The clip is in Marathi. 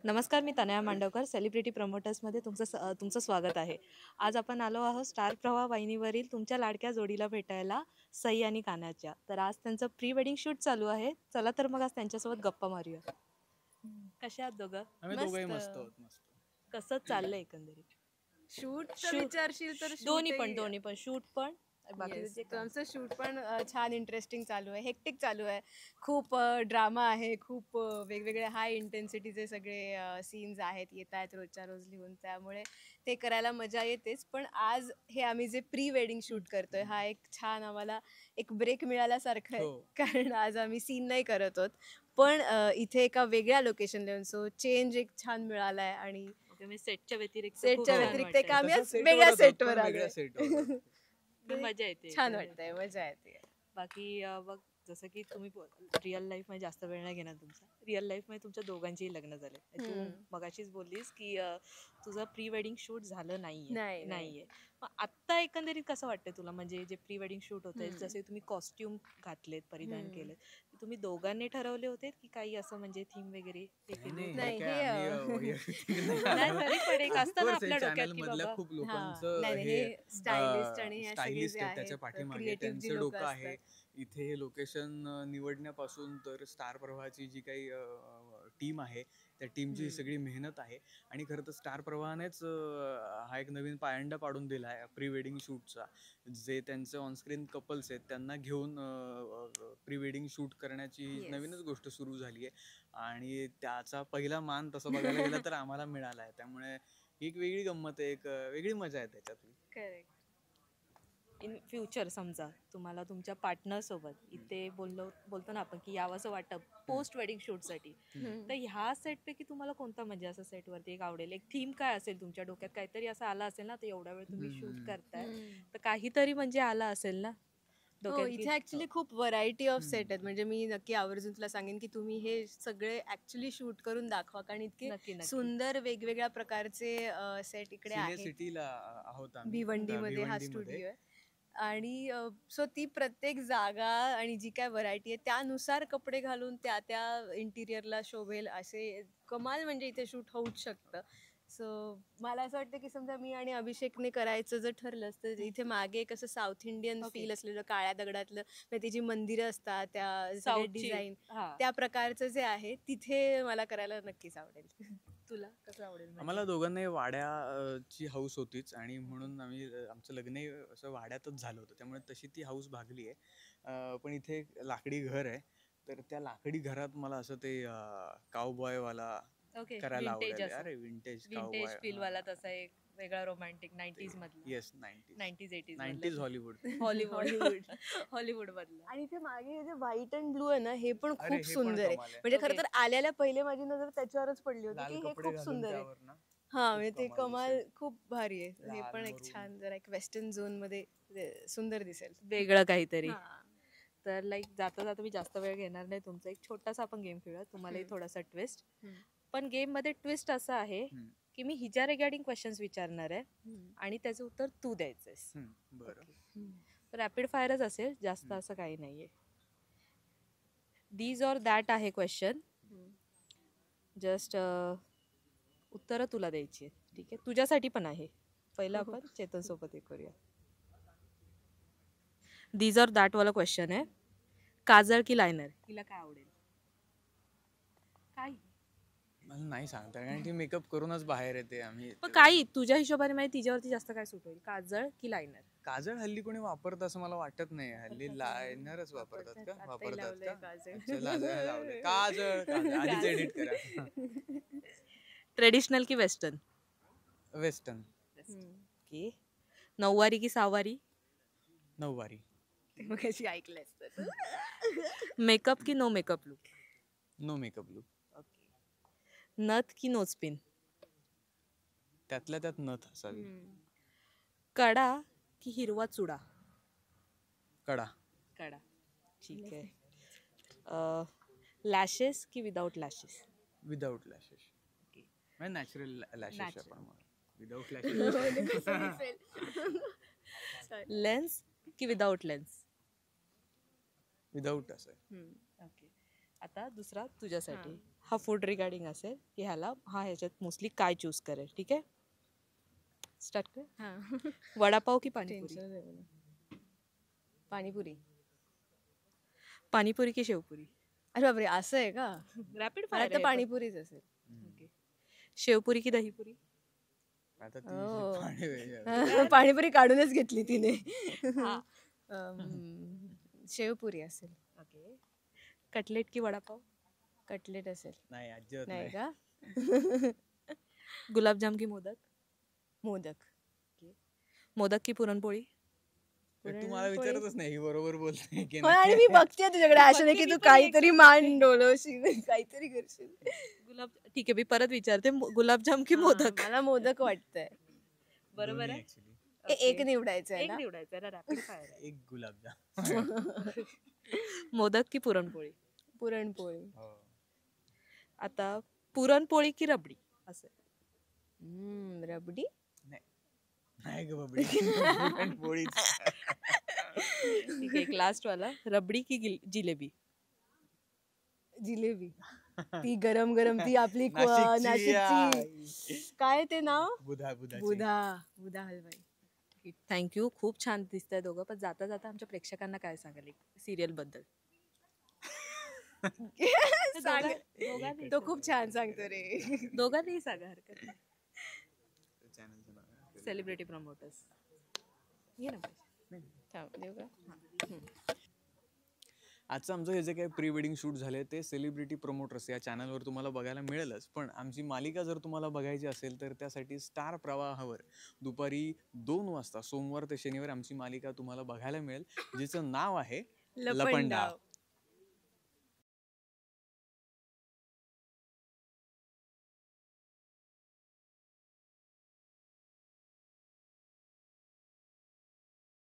नमस्कार, मी तनया मांडवकर, सेलिब्रिटी प्रमोटर्समध्ये तुमचं स्वागत आहे. आज आपण आलो आहोत स्टार प्रवाह वाहिनीवरील तुमच्या लाडक्या जोडीला भेटायला, सई आणि कान्हाच्या. तर आज त्यांचं प्री वेडिंग शूट चालू आहे. चला तर मग आज त्यांच्यासोबत गप्पा मारूया. कशा आहात दोघं? आम्ही दोघंही मस्त आहोत. मस्त. कसं चाललंय एकंदरीत? शूट विचारशील तर दोन्ही पण शूट पण आमचं शूट पण छान इंटरेस्टिंग चालू आहे, हेक्टिक चालू आहे. खूप ड्रामा आहे, खूप वेगवेगळे हाय इंटेन्सिटीचे सगळे सीन्स येत आहेत रोजच्या रोज लिहून, त्यामुळे ते करायला मजा येतेच. पण आज हे आम्ही जे प्री वेडिंग शूट करतोय हा एक छान आम्हाला एक ब्रेक मिळाल्यासारखं आहे. कारण आज आम्ही सीन नाही करत आहोत, पण इथे एका वेगळ्या लोकेशन लिहून सो चेंज एक छान मिळाला आहे. आणि सेटच्या व्यतिरिक्त एक आम्ही आज वेगळ्या सेटवर आलो. मजा येते, छान वाटतंय, मजा येते. बाकी बघ, जसं की तुम्ही रिअल लाईफ मध्ये जास्त वेळ नाही घेणार तुमचा, रिअल लाईफ मध्ये तुमच्या दोघांचेही लग्न झाले. तू मगाशीच बोललीस की तुझं प्री वेडिंग शूट झालं नाहीये. मग आता एकंदरीत कसं वाटतंय तुला, म्हणजे जे प्री वेडिंग शूट होते, जसे तुम्ही कॉस्ट्युम घातलेत, परिधान केलेत, तुम्ही दोघांनी ठरवले होते की काही असं म्हणजे थीम वगैरे? खूप लोकांचं स्टायलिस्ट आहे, त्याच्या पाठीमागे त्यांचं डोकं आहे. इथे हे लोकेशन निवडण्यापासून तर स्टार प्रवाहाची जी काही टीम आहे त्या टीमची सगळी मेहनत आहे. आणि खरं तर स्टार प्रवाहानेच हा एक नवीन पायंडा पाडून दिला आहे प्री वेडिंग शूटचा. जे त्यांचे ऑनस्क्रीन कपल्स आहेत त्यांना घेऊन प्री वेडिंग शूट करण्याची नवीनच गोष्ट सुरू झाली आहे. आणि त्याचा पहिला मान तसं बघायला गेलं तर आम्हाला मिळाला आहे. त्यामुळे एक वेगळी गंमत आहे, एक वेगळी मजा आहे त्याच्यातली. करेक्ट. इन फ्युचर समजा तुम्हाला तुमच्या पार्टनर सोबत इथे बोलतो ना आपण की यावंसं वाटतं पोस्ट वेडिंग शूटसाठी, तर ह्या सेटपैकी तुम्हाला कोणता म्हणजे असं सेटवरती एक आवडेल? एक थीम काय असेल तुमच्या डोक्यात? काहीतरी असं आला असेल ना, तर एवढा वेळ तुम्ही शूट करताय तर काहीतरी म्हणजे आला असेल ना डोक्यात? इथे ऍक्च्युली खूप व्हरायटी ऑफ सेट आहेत. म्हणजे मी नक्की आवर्जून तुला सांगेन की तुम्ही हे सगळे ऍक्च्युली शूट करून दाखवा, कारण इतके सुंदर वेगवेगळ्या प्रकारचे सेट इकडे आहेत. भिवंडीमध्ये हा स्टुडिओ आहे. आणि सो ती प्रत्येक जागा आणि जी काय व्हरायटी आहे त्यानुसार कपडे घालून त्या इंटिरियरला शोभेल असे कमाल म्हणजे इथे शूट होऊच शकतं. सो मला असं वाटतं की समजा मी आणि अभिषेकने करायचं जर ठरलं तर इथे मागे एक असं साऊथ इंडियन फील असलेलं काळ्या दगडातलं, ती जी मंदिरं असतात त्या डिझाईन त्या प्रकारचं जे आहे तिथे मला करायला नक्कीच आवडेल. तुला कसं आवडेल? आम्हाला दोघांनाही वाड्याची हाऊस होतीच आणि म्हणून आम्ही आमचं लग्नही असं वाड्यातच झालं होतं, त्यामुळे तशी ती हाऊस भागली आहे. पण इथे एक लाकडी घर आहे, तर त्या लाकडी घरात मला असं ते काउबॉयवाला करायला आवडेल. अरे विंटेज फील वाला तसा एक वेगळा रोमॅन्टिक 90s मधला. येस, 90s 80s हॉलिवूड मधला. आणि इथे मागे जे व्हाईट अँड ब्लू आहे ना, हे पण खूप सुंदर आहे. म्हणजे खरं तर आल्याला पहिले माझी नजर त्याच्यावरच पडली होती की हे खूप सुंदर आहे. म्हणजे ते कमाल खूप भारी आहे. हे पण एक छान जरा एक वेस्टर्न झोन मध्ये सुंदर दिसेल, वेगळं काहीतरी. तर लाईक जाता जाता मी जास्त वेळ घेणार नाही तुमचा, एक छोटासा आपण गेम खेळूया, तुम्हालाही थोडासा ट्विस्ट. पण गेम मध्ये ट्विस्ट असं आहे की मी हिच्या रिगार्डिंग क्वेश्चन्स विचारणार आहे आणि त्याचं उत्तर तू द्यायचंस. रॅपिड फायरच असेल, जास्त असं काही नाहीये. दीज ऑर दॅट आहे क्वेश्चन, जस्ट उत्तरं तुला द्यायची आहे. ठीक आहे, तुझ्यासाठी पण आहे. पहिलं आपण चेतन सोबत एक करूया. दीज ऑर दॅट वाला क्वेश्चन आहे. काजळ की लायनर, हिला काय आवडेल? काय मला नाही सांगता, कारण ती मेकअप करूनच बाहेर येते. आम्ही काही तुझ्या हिशोबाने माहिती तिच्यावरती जास्त काय सूट होईल, काजळ की लायनर? काजळ हल्ली कोणी वापरत असं मला वाटत नाही. हल्ली लायनरच वापरतात का? काजळ आधीच एडिट करा. ट्रेडिशनल की वेस्टर्न? वेस्टर्न. ओके. नऊवारी की सहावारी? नऊवारी. कशी ऐकलंस? मेकअप की no makeup look? No makeup look. नथ की नोजपिन? त्यातल्या त्यात नथ असावी. कडा की हिरवा चुडा? कडा. कडा, ठीक आहे. लॅशेस की विदाउट लॅशेस? Without lashes. म्हणजे नॅचरल लॅशेस आपण विदाउट लॅशेस. लेन्स की विदाउट लेन्स? विदाउट असं. ओके. आता दुसरा तुझ्यासाठी, हा फूड रिगार्डिंग असेल की हा ह्याच्यात मोस्टली काय चूज करेल. ठीक आहे, स्टार्ट कर. हां. वडापाव की पाणीपुरी? टेन्शन आहे मला. पाणीपुरी. पाणीपुरी की शेवपुरी? अरे बापरे, असं आहे का? रॅपिड मला फायर तर पाणीपुरीच असेल. ओके. शेवपुरी की दहीपुरी? आता ती हो. पाणी- पाणीपुरी काढूनच घेतली तिने. हा. शेवपुरी असेल. ओके. कटलेट की वडापाव? कटलेट असेल. नाही अजिबात नाही नाही. का? गुलाबजाम की मोदक? मोदक. मोदक की पुरणपोळी? तू मला पुरणपोळी. विचारतच नाही ही बरोबर बोलते की हो, आणि मी बघते तुझ्याकडे असं नाही की तू काहीतरी मान डोलवशील, काहीतरी करशील. ठीक आहे, मी परत विचारते. गुलाबजाम की मोदक? हां, मला मोदक वाटतंय. बरोबर आहे. ऍक्च्युली एक निवडायचं आहे एक ना. निवडायचं आहे ना, रॅपिड फायर आहे. एक गुलाबजाम. मोदक की पुरणपोळी? पुरणपोळी. हो. आता पुरणपोळी की रबडी असं? रबडी. नाही ग बाबडी. पुरणपोळीच. ठीक आहे, एक लास्ट वाला. रबडी की जिलेबी? जिलेबी. ती गरम गरम ती आपली नाशिकची नाशिकची काय ते नाव? बुधाची. बुधा हलवाई. थँक्यू. खूप छान दिसतंय दोघं. पण जाता जाता आमच्या प्रेक्षकांना काय सांगाल सिरियल बद्दल? सांग. दोघांनी तो खूप छान सांगतो रे. दोघांनीही सांगा, हरकत नाही. चॅनलचं नाव आहे. Celebrity promoters. ये ना पैसे. थांब, देऊ का? आजचं आमचं हे जे काही प्री वेडिंग शूट झाले ते सेलिब्रिटी प्रमोटर्स या चॅनलवर तुम्हाला बघायला मिळेलच. पण आमची मालिका जर तुम्हाला बघायची असेल तर त्यासाठी स्टार प्रवाहावर दुपारी 2 वाजता सोमवार ते शनिवार आमची मालिका तुम्हाला बघायला मिळेल, जिचं नाव आहे लपंडाव.